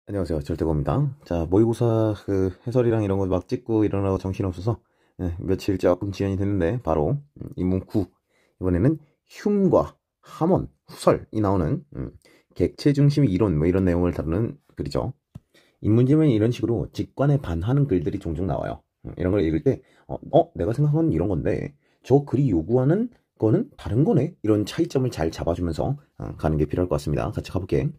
안녕하세요. 절대고입니다. 자, 모의고사 해설이랑 이런 거 막 찍고 이러느라고 정신없어서 며칠 조금 지연이 됐는데 바로 인문 9 이번에는 흉과 함원, 후설이 나오는 객체 중심 이론 뭐 이런 내용을 다루는 글이죠. 인문지면 이런 식으로 직관에 반하는 글들이 종종 나와요. 이런 걸 읽을 때 내가 생각한 이런 건데 저 글이 요구하는 거는 다른 거네? 이런 차이점을 잘 잡아주면서 가는 게 필요할 것 같습니다. 같이 가볼게.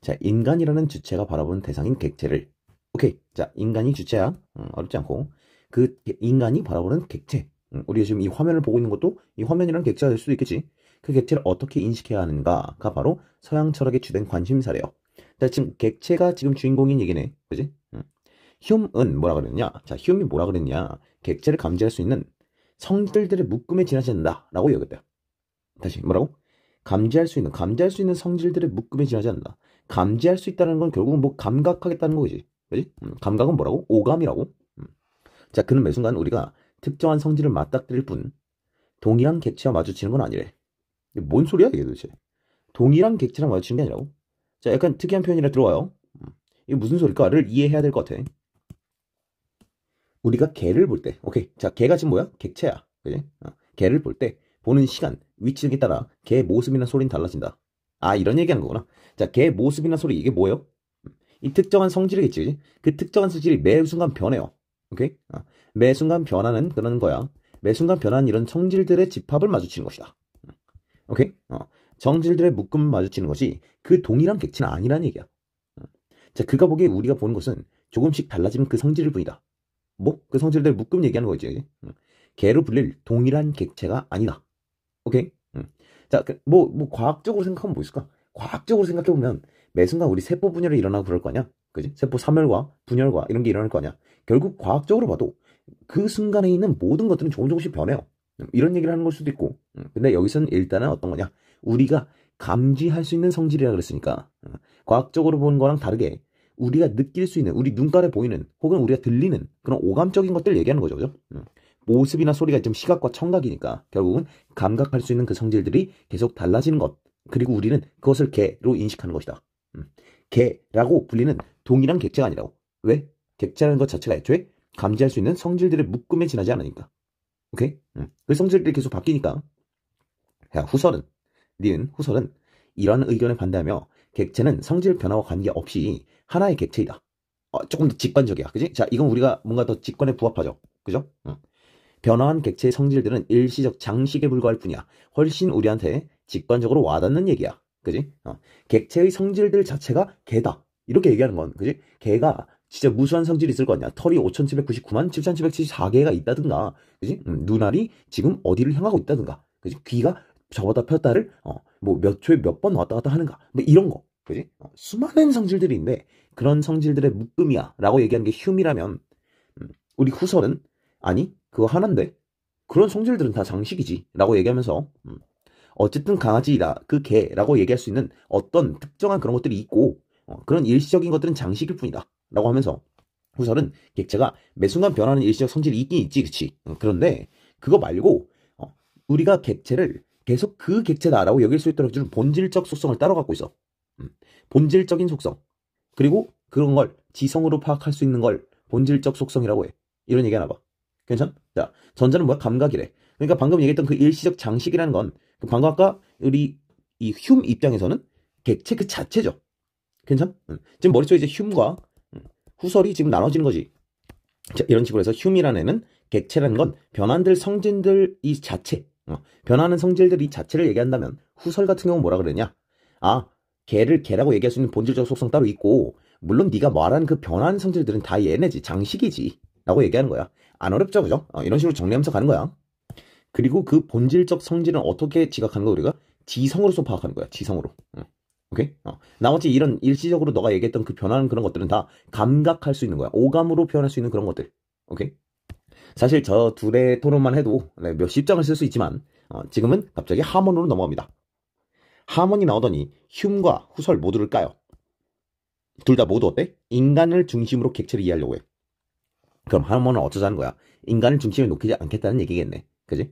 자, 인간이라는 주체가 바라보는 대상인 객체를. 오케이. 자, 인간이 주체야. 어렵지 않고. 그 인간이 바라보는 객체. 우리가 지금 이 화면을 보고 있는 것도 이 화면이라는 객체가 될 수도 있겠지. 그 객체를 어떻게 인식해야 하는가가 바로 서양 철학의 주된 관심사래요. 자, 지금 객체가 지금 주인공인 얘기네. 그지? 휴음은 뭐라 그랬냐? 자, 휴음이 뭐라 그랬냐? 객체를 감지할 수 있는 성질들의 묶음에 지나지 않는다. 라고 여겼대요. 다시, 뭐라고? 감지할 수 있는 성질들의 묶음에 지나지 않는다. 감지할 수 있다는 건 결국은 뭐 감각하겠다는 거지. 그지? 감각은 뭐라고? 오감이라고. 자, 그는 매 순간 우리가 특정한 성질을 맞닥뜨릴 뿐 동일한 객체와 마주치는 건 아니래. 이게 뭔 소리야 이게 도대체? 동일한 객체랑 마주치는 게 아니라고? 자, 약간 특이한 표현이라 들어와요. 이게 무슨 소리일까를 이해해야 될 것 같아. 우리가 개를 볼 때, 오케이. 자, 개가 지금 뭐야? 객체야. 그지? 개를 볼 때 보는 시간, 위치 등에 따라 개의 모습이나 소리는 달라진다. 아, 이런 얘기하는 거구나. 자, 개의 모습이나 소리, 이게 뭐예요? 이 특정한 성질이겠지, 그지? 그 특정한 성질이 매 순간 변해요. 오케이? 매 순간 변하는 그런 거야. 매 순간 변하는 이런 성질들의 집합을 마주치는 것이다. 오케이? 성질들의 묶음을 마주치는 것이 그 동일한 객체는 아니라는 얘기야. 자, 그가 보기에 우리가 보는 것은 조금씩 달라지는 그 성질일 뿐이다. 뭐? 그 성질들 묶음 얘기하는 거지. 개로 불릴 동일한 객체가 아니다. 오케이? 자, 과학적으로 생각하면 뭐 있을까? 과학적으로 생각해보면 매 순간 우리 세포 분열이 일어나고 그럴 거 아니야? 그지? 세포 사멸과 분열과 이런 게 일어날 거 아니야? 결국 과학적으로 봐도 그 순간에 있는 모든 것들은 조금씩 변해요. 이런 얘기를 하는 걸 수도 있고. 근데 여기서는 일단은 어떤 거냐? 우리가 감지할 수 있는 성질이라 그랬으니까 과학적으로 보는 거랑 다르게 우리가 느낄 수 있는, 우리 눈깔에 보이는 혹은 우리가 들리는 그런 오감적인 것들 얘기하는 거죠. 그죠? 모습이나 소리가 좀 시각과 청각이니까 결국은 감각할 수 있는 그 성질들이 계속 달라지는 것. 그리고 우리는 그것을 개로 인식하는 것이다. 개라고 불리는 동일한 객체가 아니라고. 왜? 객체라는 것 자체가 애초에 감지할 수 있는 성질들의 묶음에 지나지 않으니까. 오케이? 그 성질들이 계속 바뀌니까. 야, 후설은 이러한 의견에 반대하며 객체는 성질 변화와 관계없이 하나의 객체이다. 조금 더 직관적이야. 그지? 자, 이건 우리가 뭔가 더 직관에 부합하죠. 그죠? 변화한 객체의 성질들은 일시적 장식에 불과할 뿐이야. 훨씬 우리한테 직관적으로 와닿는 얘기야. 그지? 객체의 성질들 자체가 개다. 이렇게 얘기하는 건, 그지? 개가 진짜 무수한 성질이 있을 거 아니야. 털이 5,799만 7,774개가 있다든가, 그지? 눈알이 지금 어디를 향하고 있다든가, 그지? 귀가 저보다 폈다를, 뭐 몇 초에 몇 번 왔다 갔다 하는가, 뭐 이런 거, 그지? 수많은 성질들이 있는데, 그런 성질들의 묶음이야. 라고 얘기하는 게 흉이라면, 우리 후설은, 아니, 그거 하나인데, 그런 성질들은 다 장식이지. 라고 얘기하면서, 어쨌든 강아지다, 그 개라고 얘기할 수 있는 어떤 특정한 그런 것들이 있고, 그런 일시적인 것들은 장식일 뿐이다. 라고 하면서, 후설은 객체가 매 순간 변하는 일시적 성질이 있긴 있지, 그치? 그런데, 그거 말고, 우리가 객체를 계속 그 객체다라고 여길 수 있도록 준 본질적 속성을 따로 갖고 있어. 본질적인 속성. 그리고 그런 걸 지성으로 파악할 수 있는 걸 본질적 속성이라고 해. 이런 얘기 하나 봐. 괜찮? 자, 전자는 뭐야? 감각이래. 그러니까 방금 얘기했던 그 일시적 장식이라는 건 방금 아까 우리 이 흉 입장에서는 객체 그 자체죠. 괜찮? 지금 머릿속에 이제 흉과 후설이 지금 나눠지는 거지. 자, 이런 식으로 해서 흉이라는 애는 객체라는 건 변환될 성질들 이 자체, 변하는 성질들 이 자체를 얘기한다면 후설 같은 경우는 뭐라 그러냐? 아, 개를 개라고 얘기할 수 있는 본질적 속성 따로 있고 물론 네가 말하는 그 변하는 성질들은 다 얘네지, 장식이지 라고 얘기하는 거야. 안 어렵죠, 그죠? 이런 식으로 정리하면서 가는 거야. 그리고 그 본질적 성질은 어떻게 지각하는 거야? 우리가 지성으로서 파악하는 거야. 지성으로. 오케이? 나머지 이런 일시적으로 너가 얘기했던 그 변하는 그런 것들은 다 감각할 수 있는 거야. 오감으로 표현할 수 있는 그런 것들. 오케이? 사실 저 둘의 토론만 해도 몇십 장을 쓸 수 있지만 지금은 갑자기 하몬으로 넘어갑니다. 하몬이 나오더니 흉과 후설 모두를 까요. 둘 다 모두 어때? 인간을 중심으로 객체를 이해하려고 해. 그럼 하몬은 어쩌자는 거야? 인간을 중심에 놓지 않겠다는 얘기겠네. 그지?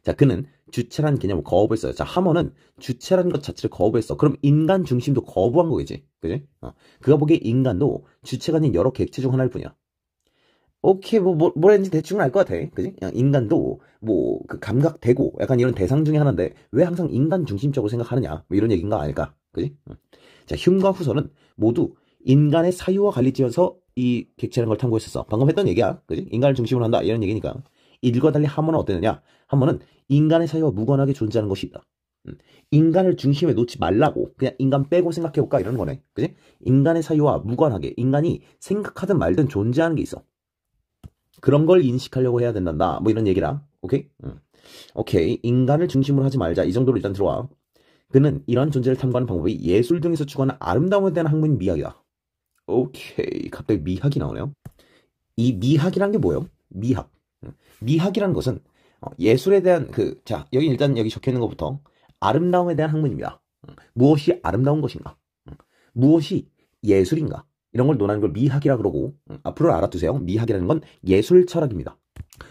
자, 그는 주체란 개념을 거부를 써요. 자, 하머는 주체라는 것 자체를 거부했어. 그럼 인간 중심도 거부한 거겠지. 그지? 그가 보기에 인간도 주체가 아닌 여러 객체 중 하나일 뿐이야. 오케이, 뭐라 했는지 대충 알 것 같아. 그지? 인간도, 그 감각되고, 약간 이런 대상 중에 하나인데, 왜 항상 인간 중심적으로 생각하느냐? 뭐 이런 얘기인가 아닐까? 그지? 자, 흉과 후서는 모두 인간의 사유와 관리지어서 이 객체라는 걸 탐구했었어. 방금 했던 얘기야. 그지? 인간을 중심으로 한다. 이런 얘기니까. 이들과 달리 하머는 어땠느냐? 하머는 인간의 사유와 무관하게 존재하는 것이 있다. 인간을 중심에 놓지 말라고 그냥 인간 빼고 생각해볼까 이러는 거네. 그지? 인간의 사유와 무관하게 인간이 생각하든 말든 존재하는 게 있어. 그런 걸 인식하려고 해야 된단다. 뭐 이런 얘기라. 오케이? 오케이. 인간을 중심으로 하지 말자. 이 정도로 일단 들어와. 그는 이런 존재를 탐구하는 방법이 예술 등에서 추구하는 아름다움에 대한 학문인 미학이다. 오케이. 갑자기 미학이 나오네요. 이 미학이란 게 뭐예요? 미학. 미학이라는 것은 예술에 대한 자, 여기 일단 여기 적혀 있는 것부터 아름다움에 대한 학문입니다. 무엇이 아름다운 것인가? 무엇이 예술인가? 이런 걸 논하는 걸 미학이라 그러고 앞으로 알아두세요. 미학이라는 건 예술 철학입니다.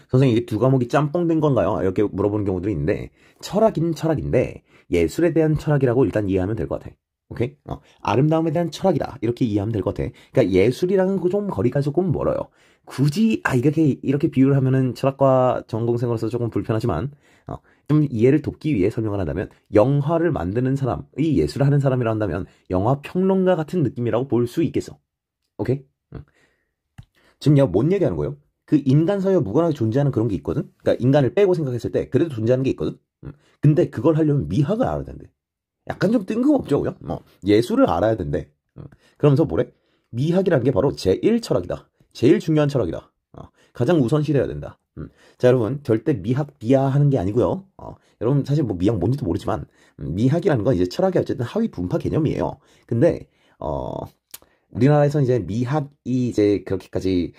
선생님 이게 두 과목이 짬뽕 된 건가요? 이렇게 물어보는 경우들이 있는데 철학인 철학인데 예술에 대한 철학이라고 일단 이해하면 될 것 같아. 오케이? 아름다움에 대한 철학이다. 이렇게 이해하면 될 것 같아. 그러니까 예술이랑은 좀 거리가 조금 멀어요. 굳이 이렇게 비유를 하면은 철학과 전공생으로서 조금 불편하지만 좀 이해를 돕기 위해 설명을 한다면 영화를 만드는 사람이 예술을 하는 사람이라 한다면 영화 평론가 같은 느낌이라고 볼 수 있겠어. 오케이? 지금 내가 뭔 얘기하는 거예요? 그 인간 사회와 무관하게 존재하는 그런 게 있거든? 그러니까 인간을 빼고 생각했을 때 그래도 존재하는 게 있거든? 근데 그걸 하려면 미학을 알아야 된대. 약간 좀 뜬금없죠, 그냥? 예술을 알아야 된대. 그러면서 뭐래? 미학이라는 게 바로 제1철학이다. 제일 중요한 철학이다. 가장 우선시돼야 된다. 자, 여러분, 절대 미학, 비하하는 게 아니고요. 여러분, 사실 뭐 미학 뭔지도 모르지만, 미학이라는 건 이제 철학의 어쨌든 하위 분파 개념이에요. 근데, 우리나라에서 이제 미학이 이제 그렇게까지,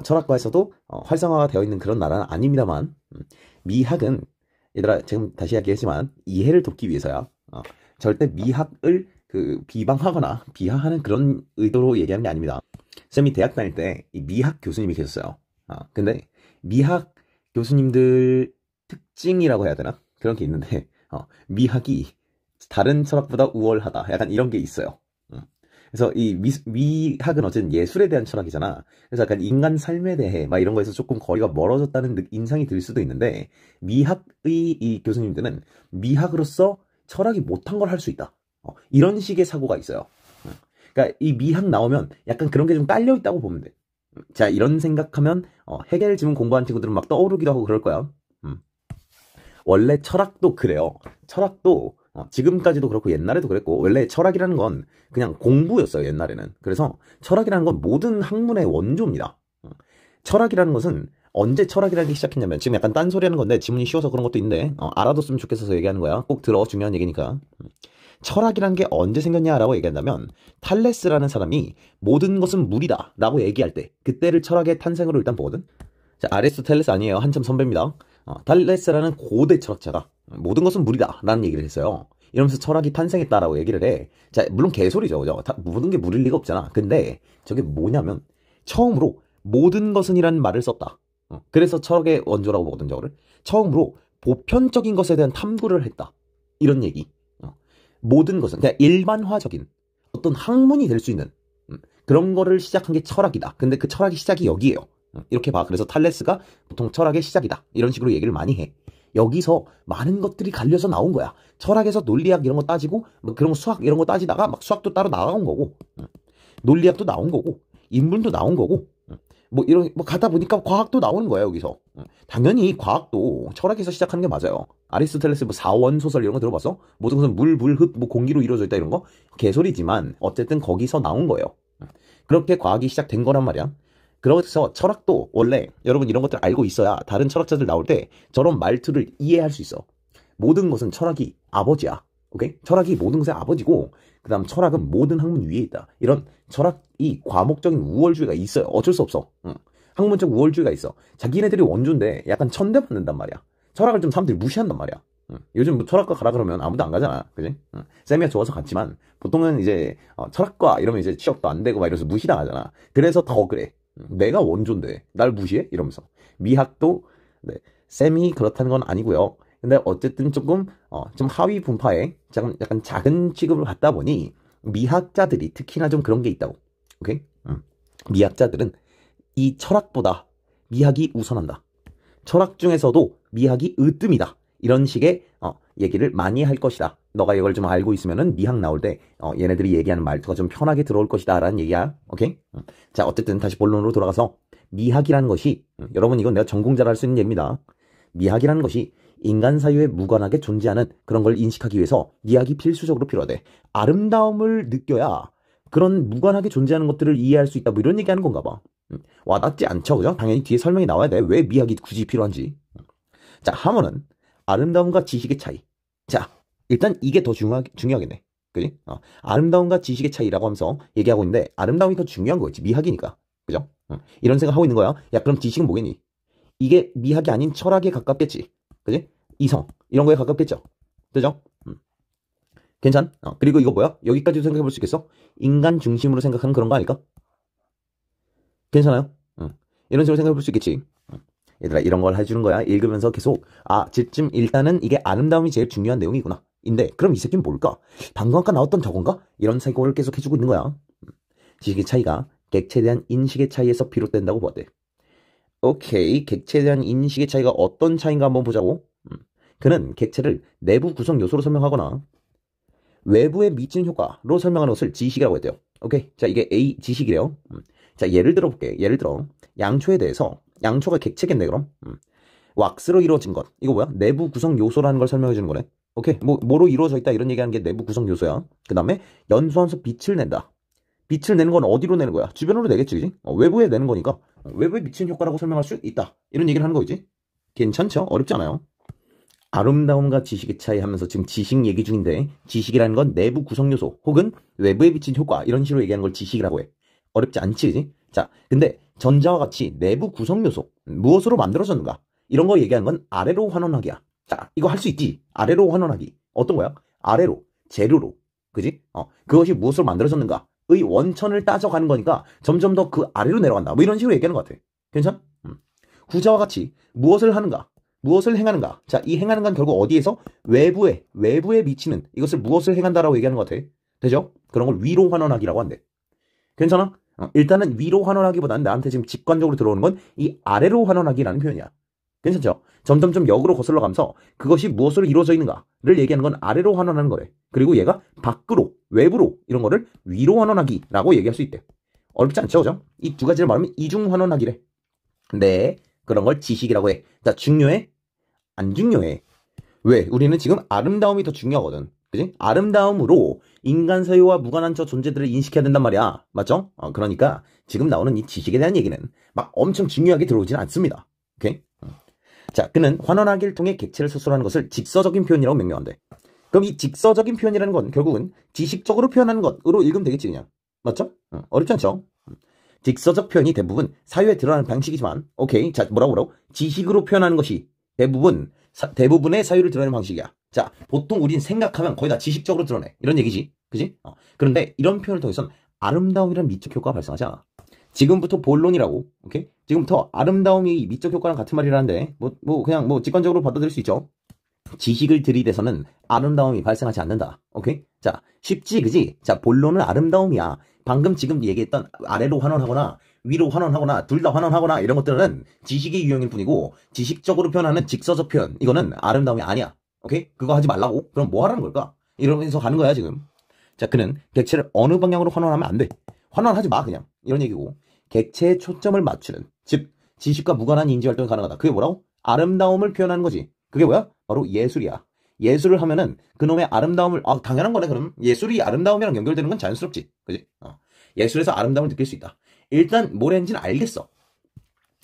철학과에서도 활성화가 되어 있는 그런 나라는 아닙니다만, 미학은, 얘들아, 지금 다시 이야기했지만, 이해를 돕기 위해서야. 절대 미학을 비방하거나 비하하는 그런 의도로 얘기하는 게 아닙니다. 쌤이 대학 다닐 때 이 미학 교수님이 계셨어요. 근데 미학 교수님들 특징이라고 해야 되나? 그런 게 있는데 미학이 다른 철학보다 우월하다. 약간 이런 게 있어요. 그래서 이 미학은 어쨌든 예술에 대한 철학이잖아. 그래서 약간 인간 삶에 대해 막 이런 거에서 조금 거리가 멀어졌다는 인상이 들 수도 있는데 미학의 이 교수님들은 미학으로서 철학이 못한 걸 할 수 있다. 이런 식의 사고가 있어요. 그러니까 이 미학 나오면 약간 그런 게 좀 깔려 있다고 보면 돼. 자, 이런 생각하면 해겔 지문 공부한 친구들은 막 떠오르기도 하고 그럴 거야. 원래 철학도 그래요. 철학도 지금까지도 그렇고 옛날에도 그랬고 원래 철학이라는 건 그냥 공부였어요, 옛날에는. 그래서 철학이라는 건 모든 학문의 원조입니다. 철학이라는 것은 언제 철학이라는 게 시작했냐면 지금 약간 딴소리 하는 건데 지문이 쉬워서 그런 것도 있는데 알아뒀으면 좋겠어서 얘기하는 거야. 꼭 들어. 중요한 얘기니까. 철학이라는 게 언제 생겼냐라고 얘기한다면 탈레스라는 사람이 모든 것은 물이다 라고 얘기할 때 그때를 철학의 탄생으로 일단 보거든. 자, 아리스토텔레스 아니에요. 한참 선배입니다. 탈레스라는 고대 철학자가 모든 것은 물이다 라는 얘기를 했어요. 이러면서 철학이 탄생했다라고 얘기를 해. 자, 물론 개소리죠, 그죠? 모든 게 물일 리가 없잖아. 근데 저게 뭐냐면 처음으로 모든 것은 이라는 말을 썼다. 그래서 철학의 원조라고 보거든, 저거를. 처음으로 보편적인 것에 대한 탐구를 했다. 이런 얘기. 모든 것은 그냥 일반화적인 어떤 학문이 될 수 있는 그런 거를 시작한 게 철학이다. 근데 그 철학의 시작이 여기에요. 이렇게 봐. 그래서 탈레스가 보통 철학의 시작이다. 이런 식으로 얘기를 많이 해. 여기서 많은 것들이 갈려서 나온 거야. 철학에서 논리학 이런 거 따지고 뭐 그런 거 수학 이런 거 따지다가 막 수학도 따로 나온 거고 논리학도 나온 거고 인문도 나온 거고 뭐 가다 보니까 과학도 나오는 거야, 여기서. 당연히 과학도 철학에서 시작하는 게 맞아요. 아리스토텔레스 뭐 사원 소설 이런 거 들어봤어? 모든 것은 물, 흙, 뭐 공기로 이루어져 있다 이런 거? 개소리지만 어쨌든 거기서 나온 거예요. 그렇게 과학이 시작된 거란 말이야. 그래서 철학도 원래 여러분 이런 것들 알고 있어야 다른 철학자들 나올 때 저런 말투를 이해할 수 있어. 모든 것은 철학이 아버지야. 오케이? 철학이 모든 것의 아버지고 그 다음 철학은 모든 학문 위에 있다. 이런 철학이 과목적인 우월주의가 있어요. 어쩔 수 없어. 학문적 우월주의가 있어. 자기네들이 원조인데 약간 천대받는단 말이야. 철학을 좀 사람들이 무시한단 말이야. 요즘 뭐 철학과 가라 그러면 아무도 안 가잖아. 그지? 쌤이가 좋아서 갔지만 보통은 이제 철학과 이러면 이제 취업도 안 되고 막 이러면서 무시당하잖아. 그래서 더 그래. 내가 원조인데 날 무시해? 이러면서. 미학도 네. 쌤이 그렇다는 건 아니고요. 근데 어쨌든 조금 좀 하위 분파에 약간 작은 취급을 받다 보니 미학자들이 특히나 좀 그런 게 있다고. 오케이? 미학자들은 이 철학보다 미학이 우선한다. 철학 중에서도 미학이 으뜸이다. 이런 식의 얘기를 많이 할 것이다. 너가 이걸 좀 알고 있으면은 미학 나올 때 얘네들이 얘기하는 말투가 좀 편하게 들어올 것이다 라는 얘기야. 오케이? 자, 어쨌든 다시 본론으로 돌아가서 미학이라는 것이 여러분 이건 내가 전공자라 할 수 있는 얘기입니다. 미학이라는 것이 인간 사유에 무관하게 존재하는 그런 걸 인식하기 위해서 미학이 필수적으로 필요하대. 아름다움을 느껴야 그런 무관하게 존재하는 것들을 이해할 수 있다. 뭐 이런 얘기하는 건가 봐. 와닿지 않죠, 그죠? 당연히 뒤에 설명이 나와야 돼. 왜 미학이 굳이 필요한지. 자, 하모는 아름다움과 지식의 차이. 자, 일단 이게 더 중요하겠네. 그지? 아름다움과 지식의 차이라고 하면서 얘기하고 있는데 아름다움이 더 중요한 거겠지. 미학이니까. 그죠? 이런 생각 하고 있는 거야. 야, 그럼 지식은 뭐겠니? 이게 미학이 아닌 철학에 가깝겠지. 그지? 이성. 이런 거에 가깝겠죠. 그죠? 괜찮? 그리고 이거 뭐야? 여기까지도 생각해 볼 수 있겠어? 인간 중심으로 생각하는 그런 거 아닐까? 괜찮아요? 이런 식으로 생각해 볼 수 있겠지. 얘들아, 이런 걸 해주는 거야. 읽으면서 계속 지금 일단은 이게 아름다움이 제일 중요한 내용이구나. 인데 그럼 이 새끼는 뭘까? 방금 아까 나왔던 저건가? 이런 생각을 계속 해주고 있는 거야. 지식의 차이가 객체에 대한 인식의 차이에서 비롯된다고 보았대. 오케이, 객체에 대한 인식의 차이가 어떤 차이인가 한번 보자고. 그는 객체를 내부 구성 요소로 설명하거나 외부에 미치는 효과로 설명하는 것을 지식이라고 했대요. 오케이, 자, 이게 A 지식이래요. 자, 예를 들어 볼게. 예를 들어 양초에 대해서, 양초가 객체겠네 그럼. 왁스로 이루어진 것, 이거 뭐야? 내부 구성 요소라는 걸 설명해 주는 거네. 오케이, 뭐로 이루어져 있다 이런 얘기하는 게 내부 구성 요소야. 그 다음에 연소하면서 빛을 낸다. 빛을 내는 건 어디로 내는 거야? 주변으로 내겠지, 그지? 외부에 내는 거니까 외부에 미치는 효과라고 설명할 수 있다. 이런 얘기를 하는 거지. 괜찮죠? 어렵지 않아요. 아름다움과 지식의 차이 하면서 지금 지식 얘기 중인데, 지식이라는 건 내부 구성 요소 혹은 외부에 미친 효과 이런 식으로 얘기하는 걸 지식이라고 해. 어렵지 않지, 그지? 자, 근데 전자와 같이 내부 구성 요소, 무엇으로 만들어졌는가? 이런 거 얘기하는 건 아래로 환원하기야. 자, 이거 할 수 있지. 아래로 환원하기. 어떤 거야? 아래로, 재료로. 그지? 그것이 무엇으로 만들어졌는가? 의 원천을 따져가는 거니까 점점 더 그 아래로 내려간다. 뭐 이런 식으로 얘기하는 것 같아. 괜찮? 후자와 같이 무엇을 하는가? 무엇을 행하는가? 자, 이 행하는 건 결국 어디에서? 외부에 미치는 이것을 무엇을 행한다라고 얘기하는 것 같아. 되죠? 그런 걸 위로 환원하기라고 한대. 괜찮아? 일단은 위로 환원하기보다는 나한테 지금 직관적으로 들어오는 건 이 아래로 환원하기라는 표현이야. 괜찮죠? 점점 역으로 거슬러 가면서 그것이 무엇으로 이루어져 있는가를 얘기하는 건 아래로 환원하는 거래. 그리고 얘가 밖으로, 외부로 이런 거를 위로 환원하기라고 얘기할 수 있대. 어렵지 않죠, 그죠? 이 두 가지를 말하면 이중 환원하기래. 네, 그런 걸 지식이라고 해. 자, 중요해? 안 중요해. 왜? 우리는 지금 아름다움이 더 중요하거든. 그지? 아름다움으로 인간 사유와 무관한 저 존재들을 인식해야 된단 말이야. 맞죠? 그러니까 지금 나오는 이 지식에 대한 얘기는 막 엄청 중요하게 들어오지는 않습니다. 오케이? 자, 그는 환원하기를 통해 객체를 스스로하는 것을 직서적인 표현이라고 명명한대. 그럼 이 직서적인 표현이라는 건 결국은 지식적으로 표현하는 것으로 읽으면 되겠지, 그냥. 맞죠? 어렵지 않죠? 직서적 표현이 대부분 사유에 드러나는 방식이지만, 오케이. 자, 뭐라고? 지식으로 표현하는 것이 대부분의 사유를 드러내는 방식이야. 자, 보통 우린 생각하면 거의 다 지식적으로 드러내. 이런 얘기지. 그지? 그런데 이런 표현을 통해서는 아름다움이라는 미적 효과가 발생하지 않아. 지금부터 본론이라고. 오케이? 지금부터 아름다움이 미적 효과랑 같은 말이라는데, 그냥 직관적으로 받아들일 수 있죠. 지식을 들이대서는 아름다움이 발생하지 않는다. 오케이? 자, 쉽지, 그지? 자, 본론은 아름다움이야. 방금 지금 얘기했던 아래로 환원하거나 위로 환원하거나 둘 다 환원하거나 이런 것들은 지식의 유형일 뿐이고, 지식적으로 표현하는 직서적 표현, 이거는 아름다움이 아니야. 오케이? 그거 하지 말라고? 그럼 뭐 하라는 걸까? 이러면서 가는 거야, 지금. 자, 그는 객체를 어느 방향으로 환원하면 안 돼. 환원하지 마, 그냥. 이런 얘기고. 객체에 초점을 맞추는, 즉 지식과 무관한 인지활동이 가능하다. 그게 뭐라고? 아름다움을 표현하는 거지. 그게 뭐야? 바로 예술이야. 예술을 하면은 그놈의 아름다움을, 당연한 거네. 그럼 예술이 아름다움이랑 연결되는 건 자연스럽지. 그지? 예술에서 아름다움을 느낄 수 있다. 일단 뭐랬는지는 알겠어.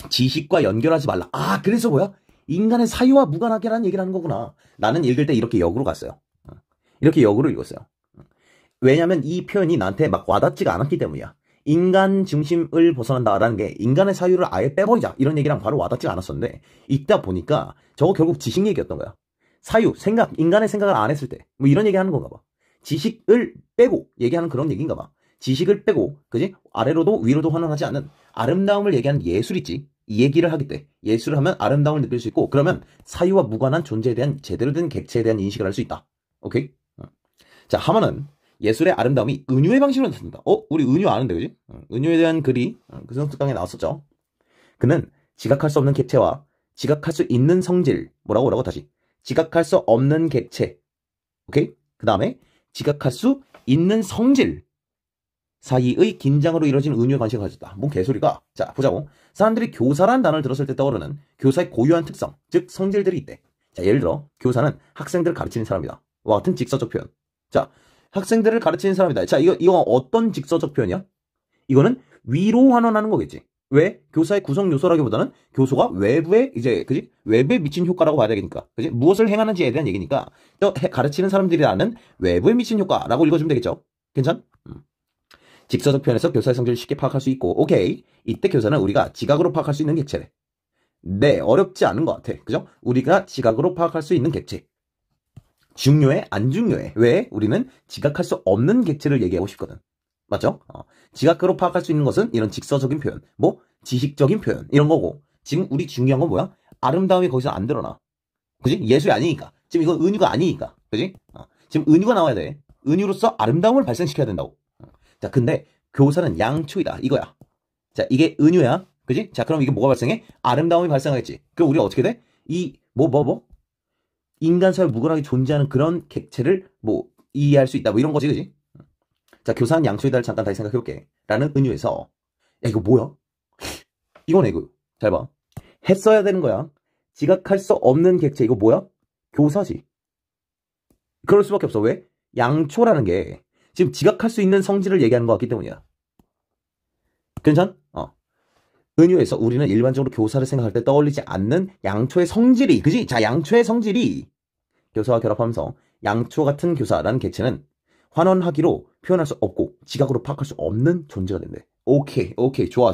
지식과 연결하지 말라. 그래서 뭐야? 인간의 사유와 무관하게라는 얘기를 하는 거구나. 나는 읽을 때 이렇게 역으로 갔어요. 이렇게 역으로 읽었어요. 왜냐면 이 표현이 나한테 막 와닿지가 않았기 때문이야. 인간 중심을 벗어난다라는 게 인간의 사유를 아예 빼버리자 이런 얘기랑 바로 와닿지가 않았었는데, 읽다 보니까 저거 결국 지식 얘기였던 거야. 사유, 생각, 인간의 생각을 안 했을 때 뭐 이런 얘기 하는 건가 봐. 지식을 빼고 얘기하는 그런 얘기인가 봐. 지식을 빼고, 그지? 아래로도 위로도 환원하지 않는 아름다움을 얘기하는 예술 있지. 이 얘기를 하기 때 예술을 하면 아름다움을 느낄 수 있고 그러면 사유와 무관한 존재에 대한 제대로 된 객체에 대한 인식을 할 수 있다. 오케이? 자, 하면은 예술의 아름다움이 은유의 방식으로 나타난다. 우리 은유 아는데, 그지? 은유에 대한 글이 그 성특강에 나왔었죠. 그는 지각할 수 없는 객체와 지각할 수 있는 성질, 뭐라고 다시 지각할 수 없는 객체, 오케이? 그 다음에 지각할 수 있는 성질 사이의 긴장으로 이루어진 은유의 관식을 가졌다. 뭔 개소리가? 자, 보자고. 사람들이 교사라는 단어를 들었을 때 떠오르는 교사의 고유한 특성, 즉 성질들이 있대. 자, 예를 들어 교사는 학생들을 가르치는 사람이다. 와 같은 직서적 표현. 자, 학생들을 가르치는 사람이다. 자, 이거 어떤 직서적 표현이야? 이거는 위로 환원하는 거겠지. 왜? 교사의 구성 요소라기보다는 교소가 외부에 이제 그지? 외부에 미친 효과라고 봐야 되니까. 그지? 무엇을 행하는지에 대한 얘기니까. 가르치는 사람들이라는 외부에 미친 효과라고 읽어주면 되겠죠. 괜찮? 직서적 표현에서 교사의 성질을 쉽게 파악할 수 있고, 오케이. 이때 교사는 우리가 지각으로 파악할 수 있는 객체래. 네, 어렵지 않은 것 같아. 그죠? 우리가 지각으로 파악할 수 있는 객체. 중요해? 안 중요해? 왜? 우리는 지각할 수 없는 객체를 얘기하고 싶거든. 맞죠? 지각으로 파악할 수 있는 것은 이런 직서적인 표현, 뭐 지식적인 표현 이런 거고 지금 우리 중요한 건 뭐야? 아름다움이 거기서 안 드러나. 그지? 예술이 아니니까. 지금 이건 은유가 아니니까. 그지? 지금 은유가 나와야 돼. 은유로서 아름다움을 발생시켜야 된다고. 자, 근데 교사는 양초이다. 이거야. 자, 이게 은유야. 그지? 자, 그럼 이게 뭐가 발생해? 아름다움이 발생하겠지. 그럼 우리가 어떻게 돼? 인간 사회 무관하게 존재하는 그런 객체를 이해할 수 있다. 이런 거지, 그지? 자, 교사는 양초이다를 잠깐 다시 생각해볼게. 라는 은유에서, 야, 이거 뭐야? 이거네, 이거. 잘 봐. 했어야 되는 거야. 지각할 수 없는 객체, 이거 뭐야? 교사지. 그럴 수밖에 없어. 왜? 양초라는 게 지금 지각할 수 있는 성질을 얘기하는 것 같기 때문이야. 괜찮? 은유에서 우리는 일반적으로 교사를 생각할 때 떠올리지 않는 양초의 성질이, 그지? 자, 양초의 성질이 교사와 결합하면서 양초 같은 교사라는 객체는 환원하기로 표현할 수 없고 지각으로 파악할 수 없는 존재가 된대. 오케이. 좋아.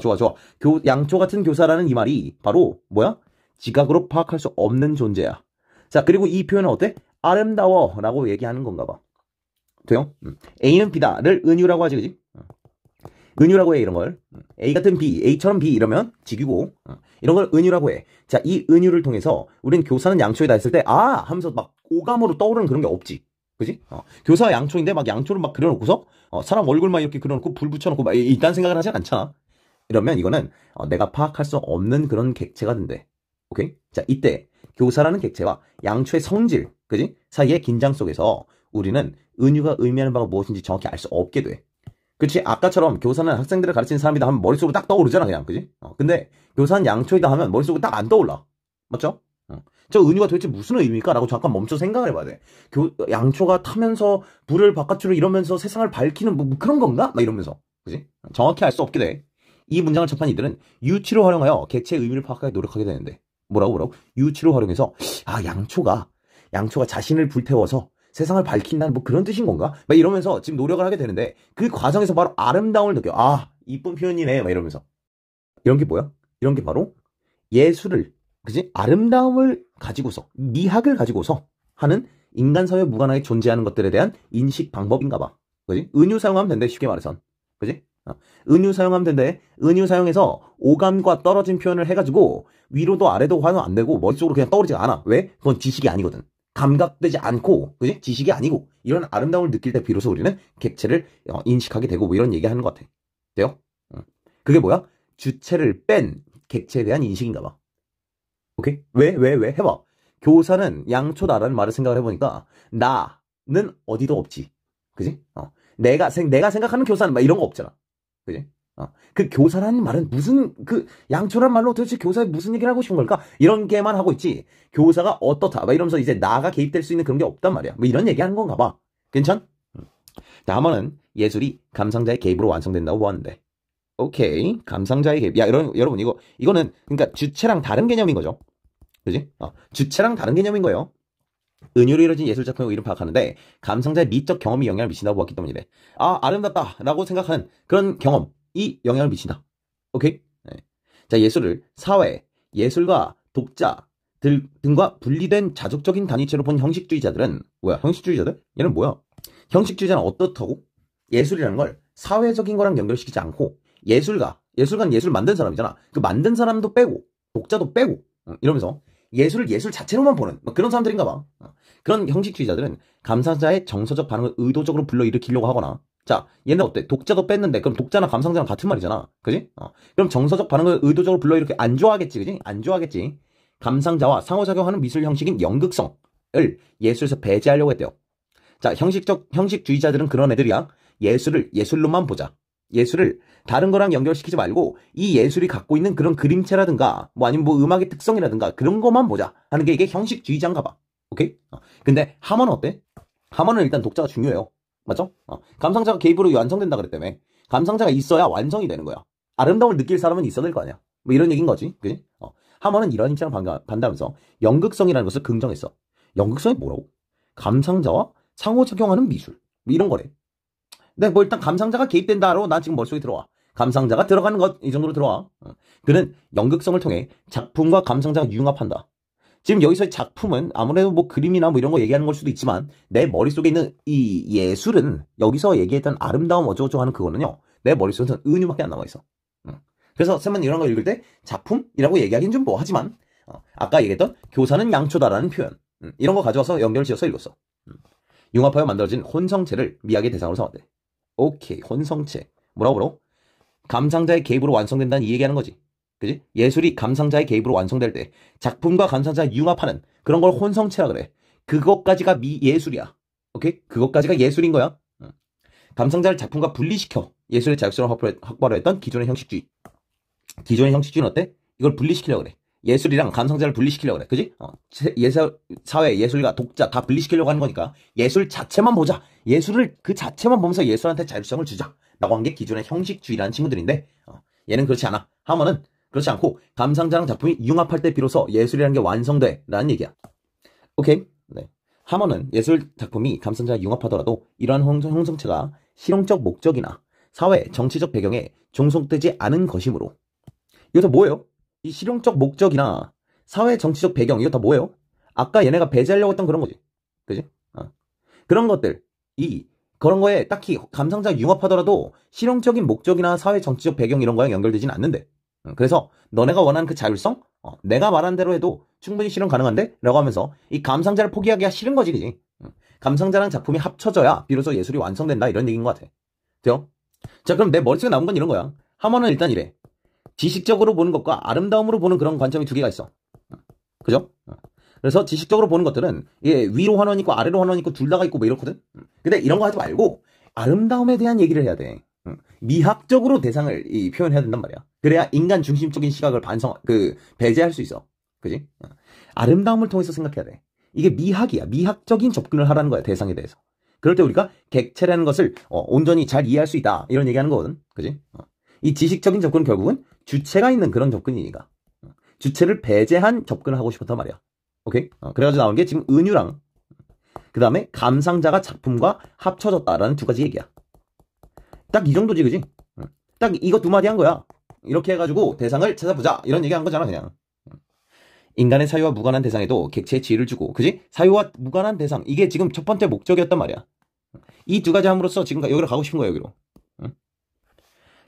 양초 같은 교사라는 이 말이 바로 뭐야? 지각으로 파악할 수 없는 존재야. 자, 그리고 이 표현은 어때? 아름다워 라고 얘기하는 건가 봐. 돼요? A는 B다를 은유라고 하지, 그지? 은유라고 해, 이런 걸. A 같은 B, A처럼 B 이러면 직유고, 이런 걸 은유라고 해. 자, 이 은유를 통해서 우린 교사는 양초이다 했을 때, 하면서 막 오감으로 떠오르는 그런 게 없지. 그지? 교사가 양초인데 막 양초를 막 그려놓고서, 사람 얼굴만 이렇게 그려놓고 불 붙여놓고 막 이딴 생각을 하진 않잖아. 이러면 이거는 내가 파악할 수 없는 그런 객체가 된대. 오케이? 자, 이때 교사라는 객체와 양초의 성질, 그지? 사이의 긴장 속에서 우리는 은유가 의미하는 바가 무엇인지 정확히 알 수 없게 돼. 그치? 아까처럼 교사는 학생들을 가르치는 사람이다 하면 머릿속으로 딱 떠오르잖아, 그냥. 그지? 근데 교사는 양초이다 하면 머릿속으로 딱 안 떠올라. 맞죠? 저 은유가 도대체 무슨 의미일까? 라고 잠깐 멈춰 생각을 해봐야 돼. 양초가 타면서 불을 바깥으로 이러면서 세상을 밝히는 뭐 그런 건가? 막 이러면서. 그지? 정확히 알 수 없게 돼. 이 문장을 접한 이들은 유치를 활용하여 객체의 의미를 파악하기 노력하게 되는데. 뭐라고? 유치를 활용해서, 양초가 자신을 불태워서 세상을 밝힌다는 뭐 그런 뜻인 건가? 막 이러면서 지금 노력을 하게 되는데 그 과정에서 바로 아름다움을 느껴. 이쁜 표현이네. 막 이러면서. 이런 게 뭐야? 이런 게 바로 예술을, 그지? 아름다움을 가지고서, 미학을 가지고서 하는 인간 사회에 무관하게 존재하는 것들에 대한 인식 방법인가 봐. 그지? 은유 사용하면 된대, 쉽게 말해선. 그지? 은유 사용하면 된대. 은유 사용해서 오감과 떨어진 표현을 해가지고 위로도 아래도 환원 안 되고 머릿속으로 그냥 떠오르지가 않아. 왜? 그건 지식이 아니거든. 감각되지 않고, 그지? 지식이 아니고, 이런 아름다움을 느낄 때 비로소 우리는 객체를 인식하게 되고, 뭐 이런 얘기 하는 것 같아. 돼요? 그게 뭐야? 주체를 뺀 객체에 대한 인식인가 봐. 오케이? 왜? 해봐. 교사는 양초다라는 말을 생각을 해보니까, 나는 어디도 없지. 그지? 내가 생각하는 교사는 막 이런 거 없잖아. 그지? 그 교사라는 말은 양초란 말로 도대체 교사에 무슨 얘기를 하고 싶은 걸까? 이런 게만 하고 있지. 교사가 어떻다. 막 이러면서 이제 나가 개입될 수 있는 그런 게 없단 말이야. 뭐 이런 얘기 하는 건가 봐. 괜찮? 다음은 예술이 감상자의 개입으로 완성된다고 보았는데. 오케이. 감상자의 개입. 여러분, 이거는, 그러니까 주체랑 다른 개념인 거죠. 그지? 주체랑 다른 개념인 거예요. 은유로 이루어진 예술작품의 의의를 파악하는데, 감상자의 미적 경험이 영향을 미친다고 보았기 때문이래. 아름답다. 라고 생각하는 그런 경험. 이 영향을 미친다. 오케이? 네. 자, 예술을 사회, 예술가, 독자 등과 분리된 자족적인 단위체로 본 형식주의자들은 뭐야? 형식주의자들? 얘는 뭐야? 형식주의자는 어떻다고? 예술이라는 걸 사회적인 거랑 연결시키지 않고 예술가는 예술 만든 사람이잖아. 그 만든 사람도 빼고 독자도 빼고 이러면서 예술을 예술 자체로만 보는 뭐 그런 사람들인가 봐. 그런 형식주의자들은 감상자의 정서적 반응을 의도적으로 불러일으키려고 하거나, 자, 얘네 어때? 독자도 뺐는데 그럼 독자나 감상자랑 같은 말이잖아. 그지? 그럼 정서적 반응을 의도적으로 불러일으키 안 좋아하겠지. 그지? 안 좋아하겠지. 감상자와 상호작용하는 미술 형식인 연극성을 예술에서 배제하려고 했대요. 자, 형식주의자들은 그런 애들이야. 예술을 예술로만 보자. 예술을 다른 거랑 연결시키지 말고 이 예술이 갖고 있는 그런 그림체라든가 뭐 아니면 뭐 음악의 특성이라든가 그런 것만 보자 하는 게 이게 형식주의자인가 봐. 오케이? 근데 하먼은 어때? 하먼은 일단 독자가 중요해요. 맞죠? 감상자가 개입으로 완성된다 그랬다며. 감상자가 있어야 완성이 되는 거야. 아름다움을 느낄 사람은 있어야 될 거 아니야. 뭐 이런 얘기인 거지. 그지? 하먼은 이런 입장을 반대하면서 연극성이라는 것을 긍정했어. 연극성이 뭐라고? 감상자와 상호작용하는 미술. 뭐 이런 거래. 근데 뭐 일단 감상자가 개입된다로 나 지금 머릿속에 들어와. 감상자가 들어가는 것 이 정도로 들어와. 그는 연극성을 통해 작품과 감상자가 융합한다. 지금 여기서의 작품은 아무래도 뭐 그림이나 뭐 이런 거 얘기하는 걸 수도 있지만 내 머릿속에 있는 이 예술은 여기서 얘기했던 아름다움 어쩌고저쩌고 하는 그거는요. 내 머릿속에는 은유밖에 안 남아있어. 그래서 쌤은 이런 걸 읽을 때 작품이라고 얘기하긴 좀 뭐 하지만 아까 얘기했던 교사는 양초다라는 표현 이런 거 가져와서 연결 지어서 읽었어. 융합하여 만들어진 혼성체를 미학의 대상으로 삼았대. 오케이, 혼성체. 뭐라고? 감상자의 개입으로 완성된다는 이 얘기하는 거지. 그지? 예술이 감상자의 개입으로 완성될 때 작품과 감상자가 융합하는 그런 걸 혼성체라 그래. 그것까지가 예술이야. 오케이? 그것까지가 예술인 거야. 감상자를 작품과 분리시켜 예술의 자율성을 확보하려 했던 기존의 형식주의. 기존의 형식주의는 어때? 이걸 분리시키려고 그래. 예술이랑 감상자를 분리시키려고 그래. 그지? 사회, 예술가, 독자 다 분리시키려고 하는 거니까 예술 자체만 보자. 예술을 그 자체만 보면서 예술한테 자율성을 주자. 라고 한 게 기존의 형식주의라는 친구들인데 얘는 그렇지 않아. 하먼은 그렇지 않고 감상자랑 작품이 융합할 때 비로소 예술이라는 게 완성돼 라는 얘기야. 오케이? 네. 하먼은 예술 작품이 감상자와 융합하더라도 이러한 형성체가 실용적 목적이나 사회, 정치적 배경에 종속되지 않은 것이므로 이거 다 뭐예요? 이 실용적 목적이나 사회, 정치적 배경 이거 다 뭐예요? 아까 얘네가 배제하려고 했던 그런 거지. 그지? 그런 것들 그런 거에 딱히 감상자가 융합하더라도 실용적인 목적이나 사회, 정치적 배경 이런 거랑 연결되지는 않는데 그래서 너네가 원하는 그 자율성? 내가 말한 대로 해도 충분히 실현 가능한데? 라고 하면서 이 감상자를 포기하기가 싫은 거지, 그지? 감상자랑 작품이 합쳐져야 비로소 예술이 완성된다 이런 얘기인 것 같아. 돼요? 자, 그럼 내 머릿속에 나온 건 이런 거야. 하먼은 일단 이래. 지식적으로 보는 것과 아름다움으로 보는 그런 관점이 두 개가 있어. 그죠? 그래서 지식적으로 보는 것들은 위로 환원 있고 아래로 환원 있고 둘 다가 있고 뭐 이렇거든? 근데 이런 거 하지 말고 아름다움에 대한 얘기를 해야 돼. 미학적으로 대상을 표현해야 된단 말이야. 그래야 인간 중심적인 시각을 배제할 수 있어. 그지? 아름다움을 통해서 생각해야 돼. 이게 미학이야. 미학적인 접근을 하라는 거야, 대상에 대해서. 그럴 때 우리가 객체라는 것을 온전히 잘 이해할 수 있다. 이런 얘기하는 거거든. 그지? 이 지식적인 접근은 결국은 주체가 있는 그런 접근이니까. 주체를 배제한 접근을 하고 싶었단 말이야. 오케이? 그래가지고 나온 게 지금 은유랑 그 다음에 감상자가 작품과 합쳐졌다라는 두 가지 얘기야. 딱 이 정도지, 그지? 딱 이거 두 마디 한 거야. 이렇게 해가지고 대상을 찾아보자. 이런 얘기 한 거잖아, 그냥. 인간의 사유와 무관한 대상에도 객체의 지위를 주고, 그지? 사유와 무관한 대상. 이게 지금 첫 번째 목적이었단 말이야. 이 두 가지 함으로써 지금 여기로 가고 싶은 거야, 여기로.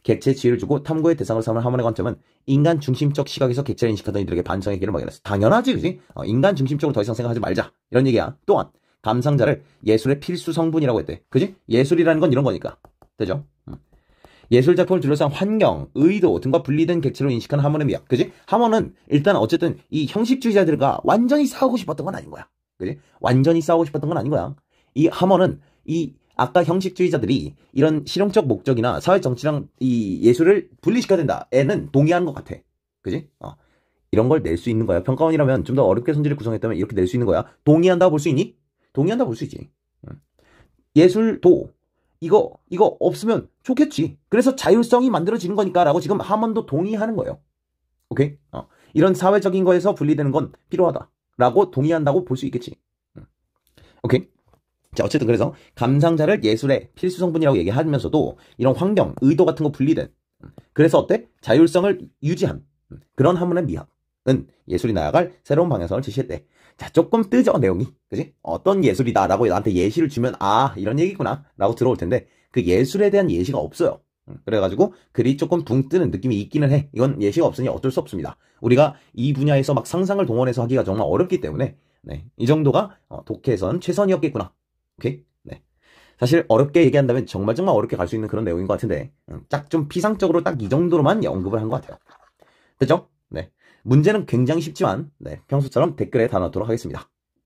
객체의 지위를 주고 탐구의 대상을 삼은 하몬의 관점은 인간 중심적 시각에서 객체를 인식하던 이들에게 반성의 길을 막연했어. 당연하지, 그지? 인간 중심적으로 더 이상 생각하지 말자. 이런 얘기야. 또한 감상자를 예술의 필수 성분이라고 했대. 그지? 예술이라는 건 이런 거니까. 되죠? 예술 작품을 둘러싼 환경, 의도 등과 분리된 객체로 인식한 하몬의 미학. 그지? 하몬은 일단 어쨌든 이 형식주의자들과 완전히 싸우고 싶었던 건 아닌 거야. 그지? 완전히 싸우고 싶었던 건 아닌 거야. 이 하몬은 아까 형식주의자들이 이런 실용적 목적이나 사회 정치랑 이 예술을 분리시켜야 된다에는 동의하는 것 같아. 그지? 이런 걸 낼 수 있는 거야. 평가원이라면 좀 더 어렵게 손질을 구성했다면 이렇게 낼 수 있는 거야. 동의한다고 볼 수 있니? 동의한다고 볼 수 있지. 예술도 이거 없으면 좋겠지. 그래서 자율성이 만들어지는 거니까 라고 지금 하먼도 동의하는 거예요. 오케이? 이런 사회적인 거에서 분리되는 건 필요하다 라고 동의한다고 볼 수 있겠지. 오케이? 자, 어쨌든 그래서 감상자를 예술의 필수 성분이라고 얘기하면서도 이런 환경, 의도 같은 거 분리된 그래서 어때? 자율성을 유지한 그런 하몬의 미학은 예술이 나아갈 새로운 방향성을 제시했대. 자, 조금 뜨죠, 내용이. 그지? 어떤 예술이다 라고 나한테 예시를 주면 이런 얘기구나 라고 들어올 텐데 그 예술에 대한 예시가 없어요. 그래가지고 글이 조금 붕 뜨는 느낌이 있기는 해. 이건 예시가 없으니 어쩔 수 없습니다. 우리가 이 분야에서 막 상상을 동원해서 하기가 정말 어렵기 때문에 네, 이 정도가 독해에선 최선이었겠구나. 오케이? 네. 사실 어렵게 얘기한다면 정말 어렵게 갈 수 있는 그런 내용인 것 같은데 딱 좀 피상적으로 딱 이 정도로만 언급을 한 것 같아요. 됐죠? 네. 문제는 굉장히 쉽지만 네, 평소처럼 댓글에 달아놓도록 하겠습니다.